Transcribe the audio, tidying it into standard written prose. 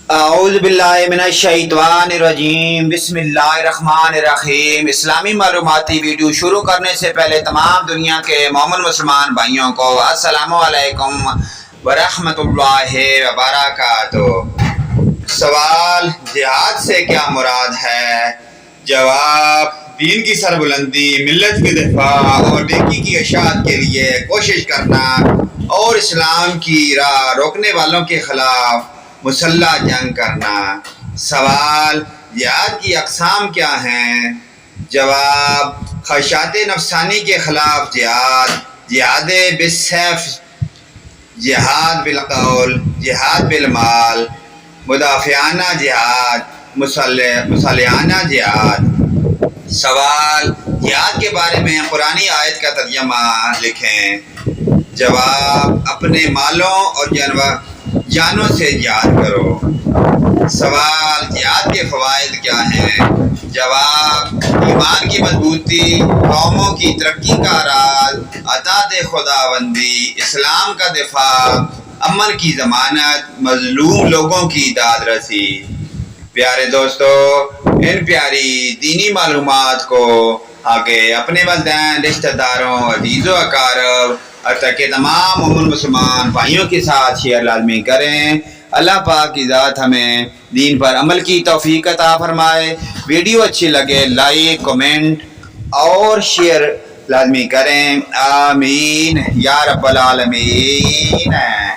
اعوذ باللہ من الشیطان الرجیم، بسم اللہ الرحمن الرحیم۔ اسلامی معلوماتی ویڈیو شروع کرنے سے پہلے تمام دنیا کے مومن مسلمان بھائیوں کو السلام علیکم ورحمۃ اللہ وبرکاتہ۔ سوال: جہاد سے کیا مراد ہے؟ جواب: دین کی سربلندی، ملت کی دفاع اور نیکی کی اشاعت کے لیے کوشش کرنا اور اسلام کی راہ روکنے والوں کے خلاف مسلح جنگ کرنا۔ سوال: جہاد کی اقسام کیا ہیں؟ جواب: خواہشات نفسانی کے خلاف جہاد، جہاد بالسیف، جہاد بالقول، جہاد بالمال، مدافعانہ جہاد، مصالحانہ جہاد۔ سوال: جہاد کے بارے میں قرآنی آیت کا ترجمہ لکھیں۔ جواب: اپنے مالوں اور جانوں سے جہاد کرو۔ سوال: جہاد کے فوائد کیا ہیں؟ جواب: ایمان کی مضبوطی، قوموں کی ترقی کا راز، اطاعت خداوندی، اسلام کا دفاع، امن کی ضمانت، مظلوم لوگوں کی داد رسی۔ پیارے دوستو، ان پیاری دینی معلومات کو آگے اپنے والدین، رشتہ داروں، عزیز و اقارب تاکہ تمام مومن مسلمان بھائیوں کے ساتھ شیئر لازمی کریں۔ اللہ پاک کی ذات ہمیں دین پر عمل کی توفیق عطا فرمائے۔ ویڈیو اچھی لگے لائک، کمنٹ اور شیئر لازمی کریں۔ آمین یا رب العالمین۔